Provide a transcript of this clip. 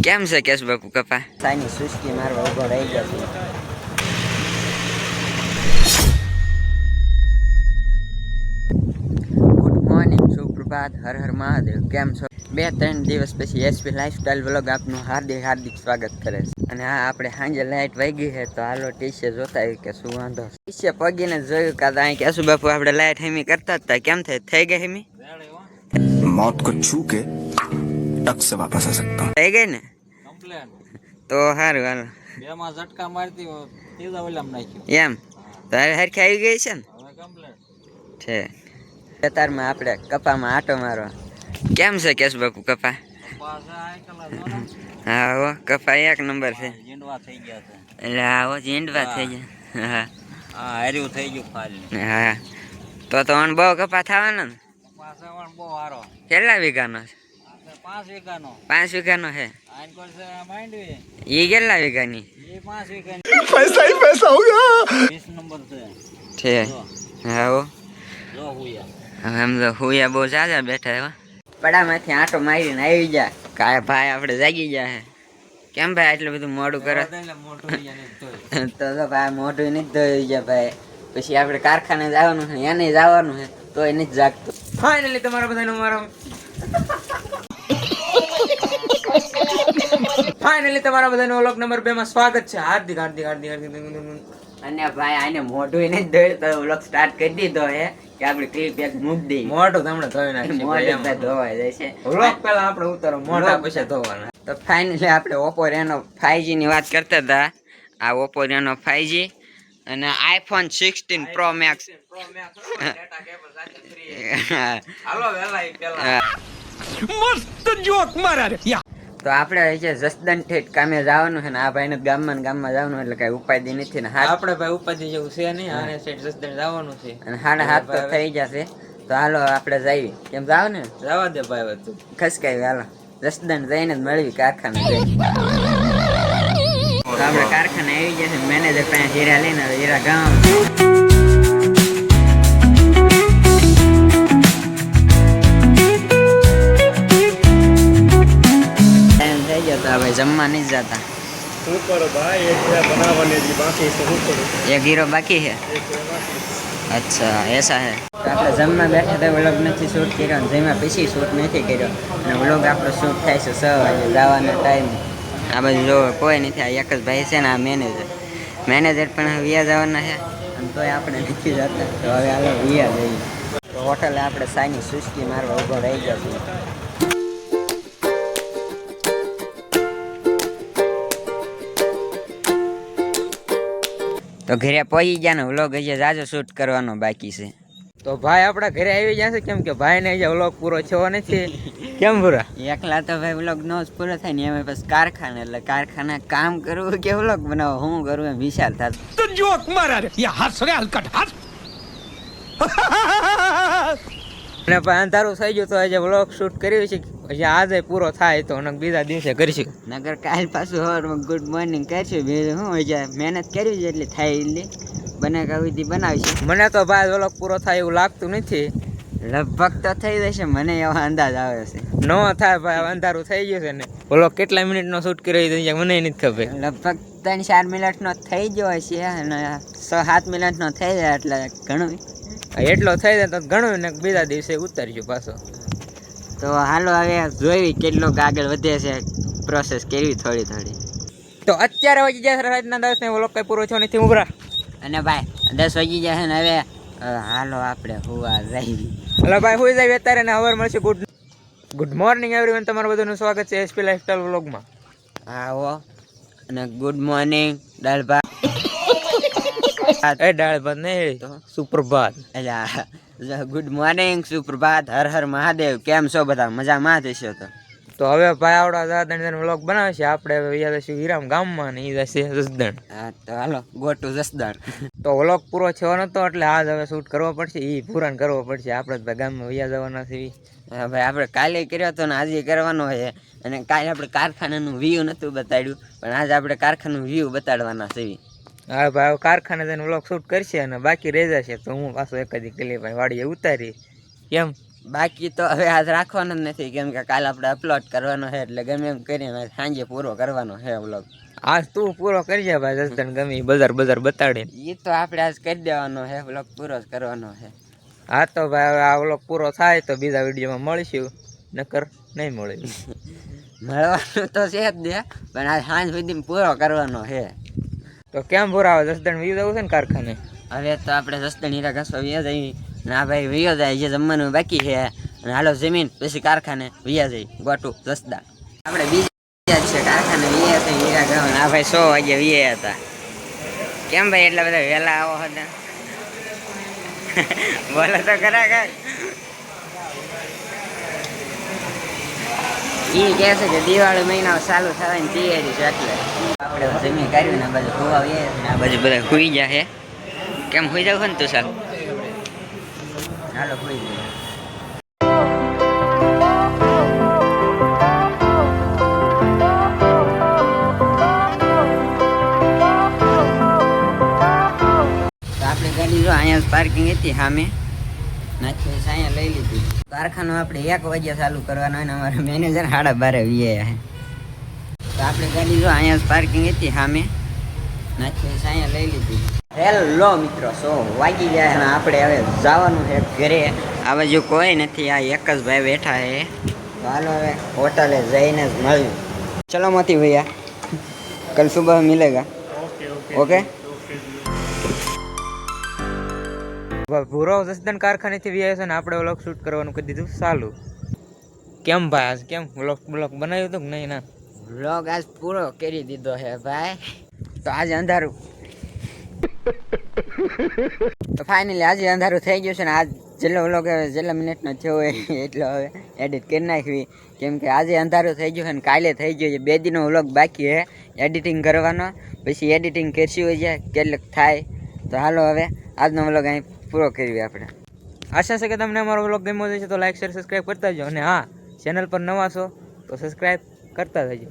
કેમ છે કેશ બાપુ કપા? સાની સુસ્કી મારવા ઉભો રહી ગયો છે. Good morning, સુપ્રભાત, Har Har Mahadev. કેમ છો? 2-3 દિવસ પછી એસપી લાઈફસ્ટાઈલ વ્લોગ આપનું હાર્દિક સ્વાગત કરે છે. અને હા, આપણે સાંજે લાઈટ વાગી છે તો હાલો ટીશે જોતા આવી કે શું વાંધો. ટીશે પગીને જોયું કે અહીં કેશુ બાપુ આપણે લાઈટ હેમી કરતા હતા. કેમ થઈ ગઈ હેમી? मौत को छू के टक से वापस आ सकता हूँ. થઈ ગઈ ને? કમ્પ્લેન તો સારું હાલો. બે માં ઝટકા મારતી ત્રીજા ઓલામ નાખ્યું એમ તારે હરખી આવી ગઈ છે ને? હવે કમ્પ્લેન છે ખેતરમાં આપણે કપામાં આટો મારવા. કેમ છે કેશ બાપુ કપા? પાછા આયકલા જો ને હા હો, કપા એક નંબર છે. જીંડવા થઈ ગયા છે. એટલે આવો ઝીંડવા થઈ ગયા. હા હા હાર્યું થઈ ગયું ફાલી. હા, તો મને બહુ કપા થવાનો ને? પાછા પણ બહુ સારો. કેટલા વીઘાનો છે? 5 વીઘાનો 5 વીઘાનો છે. આઈન કોલ છે માંડવી એ કેટલા વીઘાની એ 5 વીઘાની. पैसा ही पैसा होगा. 20 નંબર છે. છે? જો હા હો, જો હુયા હવે એમ તો હુયા બહુ જાજા બેઠા એવા. પડામાંથી આંટો મારીને આવી જા કાય ભાઈ, આપણે જાગી ગયા હે. કેમ ભાઈ આટલું બધું મોડું કરે? એટલે મોટું અહીંયા ને તોય તો ભાઈ મોઢું નથી ધોઈ ગયા ભાઈ. પછી આપણે કારખાને જવાનું છે, એને જવાનું છે તોય નથી જાગતું. ફાઇનલી તમારા બધાનો મારો વ્લોગ નંબર 2 માં સ્વાગત છે. હાર્દિક. અને ભાઈ આને મોઢું નથી ધોઈ તો વ્લોગ સ્ટાર્ટ કરી દીધો હે કે આપણે ક્લિપ એક મૂકી દઈએ. મોટું તમને ધોઈ નાખી મોઢું તો ધોવાઈ જાય છે. વ્લોગ પહેલા આપણે ઉતારો મોટા પછી ધોવાના. તો ફાઇનલી આપણે ઓપ્પો રેનો 5G ની વાત કરતા હતા. આ ઓપ્પો રેનો 5G અને આઈફોન 16 પ્રો મેક્સ. હાલો વેલા ઈ પેલા मस्त जोक मारा रे. તો આપણે છે જસદન ઠેઠ કામે જવાનું છે ને આ ભાઈને ગામમાં જવાનું એટલે કઈ ઉપાધિ નથી ને. આપણે ભાઈ ઉપાધિ જેવું છે નહીં. આને સેટ જસદણ જવાનું છે અને 7:30 તો થઈ જશે. તો હાલો આપણે જઈએ. કેમ જાવ ને? જવા દે ભાઈ હવે તું. ખસકાઈ હાલો જસદન જઈને જ મળવી કારખાને જઈ. તો આપણે કારખાને આવી જશે. મેનેજર પાસે હીરા લઈને હીરા ગામ થઈ ગયો. તો હવે જમવા નહીં જતા. શું કરો ભાઈ? એક બનાવવાની હજી બાકી છે. શું કરું? એક હીરો બાકી છે. અચ્છા એસા હે. તો આપણે જમવા બેઠા તો વ્લોગ નથી શૂટ કર્યો ને જેમાં પછી શૂટ નથી કર્યો અને વ્લોગ આપણો શૂટ થાય છે 6 વાગે જવાના ટાઈમ. આ બાજુ જો કોઈ નથી. આ એક જ ભાઈ છે ને આ મેનેજર પણ વિયા જવાના છે અને તોય આપણે નથી જતા. તો હવે હાલો વિયા જઈએ. તો હોટલે આપણે સાની સુસ્કી મારવા ઉભો રહી ગયા છીએ. તો ઘરે પહોંચી ગયા ને વ્લોગ હજી જાજો શૂટ કરવાનો બાકી છે. તો ભાઈ આપણા ઘરે આવી જશે કેમ કે ભાઈ ને હજી વ્લોગ પૂરો થયો નથી. કેમ પૂરા? એકલા તો ભાઈ વ્લોગ નો જ પૂરો થાય ને એમાં પછી કારખાને એટલે કારખાને કામ કરવું કે વ્લોગ બનાવો હું કરું એમ વિચાર થતો. तो जोक मारा रे. या हंस रे हलकट हंस. અને ભાઈ અંધારું થઈ ગયું તો હજી વ્લોગ શૂટ કર્યું છે. હજી આજે પૂરો થાય તો બીજા દિવસે કરીશું. નગર કાલ પાછું સવારમાં ગુડ મોર્નિંગ કરશું. બીજું હું હજી મહેનત કરવી છે એટલે થાય એટલી બને કવિથી બનાવીશું. મને તો ભાઈ વ્લોગ પૂરો થાય એવું લાગતું નથી. લગભગ તો થઈ જશે મને એવો અંદાજ આવે છે. ન થાય ભાઈ અંધારું થઈ ગયું છે ને. વ્લોગ કેટલા મિનિટનો શૂટ કર્યો છે મને નથી ખબર. લગભગ 3-4 મિનિટનો થઈ ગયો હશે અને 6-7 મિનિટનો થઈ જાય એટલે ઘણું. એટલો થઈ જાય તો ઘણું ને બીજા દિવસે ઉતારીશું પાછો. તો હાલો હવે જોઈ કેટલો આગળ વધે છે. પ્રોસેસ કરવી થોડી. તો અત્યારે વાગી જાય રાતના 10 ને વ્લોગ કઈ પૂરો થયો નથી ઉભરા. અને ભાઈ 10 વાગી જશે ને હવે હાલો આપણે હુવા જઈએ. હલો ભાઈ હોઈ જાય અત્યારે ને હવાર મળશે. Good morning everyone. તમારું બધાનું સ્વાગત છે એસપી લાઈફસ્ટાઈલ વ્લોગમાં. આવો અને ગુડ મોર્નિંગ દાળ ભાત. એ દાળ ભાત નહીં તો સુપ્રભાત. એટલે ગુડ મોર્નિંગ સુપ્રભાત, હર હર મહાદેવ. કેમ છો બધા? મજામાં જશો? તો હવે ભાઈ આવડા દાદા વ્લોગ બનાવે છે. આપણે હવે જઈશું વિરામ ગામમાં ને એ જશે જસદણ. હા તો હાલો ગો ટુ જસદણ. તો વ્લોગ પૂરો થયો નતો એટલે આજ હવે શૂટ કરવો પડશે. એ પૂરાન કરવો પડશે. આપણે ભાઈ ગામમાં વૈયા જવાના છે. હા ભાઈ આપણે કાલે કર્યો હતો ને આજે કરવાનો છે. અને કાલે આપણે કારખાનાનું વ્યૂ નહોતું બતાડ્યું પણ આજે આપણે કારખાનાનું વ્યૂ બતાડવાના છે. હા ભાઈ કારખાને જઈને વ્લોગ શૂટ કરશે અને બાકી રહી જશે તો હું પાછો એકાદી કિલી ભાઈ વાડીએ ઉતારી. કેમ બાકી તો હવે આજ રાખવાનો જ નથી, કેમ કે કાલ આપણે અપલોડ કરવાનો છે, એટલે ગમે એમ કરીને સાંજે પૂરો કરવાનો છે વ્લોગ. આજ તું પૂરો કરજે ભાઈ જસદણ ગમે ઈ બજાર બતાડે. એ તો આપણે આજ કરી દેવાનો છે, વ્લોગ પૂરો જ કરવાનો છે. હા તો ભાઈ હવે આ વ્લોગ પૂરો થાય તો બીજા વિડીયોમાં મળીશું, નકર નહીં મળે. મળવાનું તો છે જ દે, પણ આજ સાંજ સુધી પૂરો કરવાનો છે. તો કેમ પૂરા આવે જસદણ વી જવું છે ને કારખાને? હવે તો આપણે જસદણ હીરા ઘસવા વ્યા જઈએ. ના ભાઈ વિયો જાય, જે જમવાનું બાકી છે, અને હાલો જમીન પછી કારખાને વિયા જઈ ગોટું જસદણ. આપણે બીજા જ છે કારખાને વિયા છે હીરા ઘસવા. ના ભાઈ 100 વાગે વિયા હતા. કેમ ભાઈ એટલા બધા વહેલા આવો હતા? બોલો તો ખરા કાંઈ. એ કહે છે કે દિવાળી મહિના ચાલુ થવાની તૈયારી છે, એટલે આપણે જમી કાઢ્યું ને આ બાજુ ખોવા વ્યા છે ને આ બાજુ બધા સુઈ ગયા છે. કેમ સુઈ જાવ ને તું ચાલ? હાલો સુઈ જાય. આપણી ગાડી જો અહીંયા પાર્કિંગ હતી સામે, નાખી અહીંયા લઈ લીધી. કારખાનું આપણે 1 વાગ્યા ચાલુ કરવાનો હોય ને અમારે મેનેજર 12:30 વ્યા છે. તો આપણી ગાડી જો અહીંયા પાર્કિંગ હતી સામે, નાખી અહીંયા લઈ લીધી. હેલો મિત્રો, 100 વાગી ગયા અને આપણે હવે જવાનું છે ઘરે. આ બાજુ કોઈ નથી, આ એક જ ભાઈ બેઠા છે. તો હાલો હવે હોટલે જઈને જ મળ્યું. ચલો મોતી ભૈયા, કલ સુબહ મિલેગા. ઓકે. પૂરો જસદણ કારખાનેથી વી છે ને આપણે વ્લોગ શૂટ કરવાનું કરી દીધું ચાલુ. કેમ ભાઈ આજ કેમ વ્લોગ બનાવ્યું હતું કે નહીં? ના વ્લોગ આજ પૂરો કરી દીધો છે ભાઈ. તો આજે અંધારું તો ફાઇનલી આજે અંધારું થઈ ગયું છે ને આજ જેટલો વ્લોગ હવે જેટલા મિનિટનો થયો હોય એટલો હવે એડિટ કરી નાખવી, કેમ કે આજે અંધારું થઈ ગયું છે ને કાલે થઈ ગયું છે. 2 દિનનો વ્લોગ બાકી છે એડિટિંગ કરવાનો, પછી એડિટિંગ કરશું હોય છે કેટલુંક થાય. તો હાલો હવે આજનો વ્લોગ અહીં પૂરો કરવી આપણે. આશા છે કે તમને અમારો વ્લોગ ગમ્યો હશે તો લાઈક શેર સબસ્ક્રાઈબ કરતા જજો, અને હા ચેનલ પર નવા છો તો સબસ્ક્રાઈબ કરતા જજો.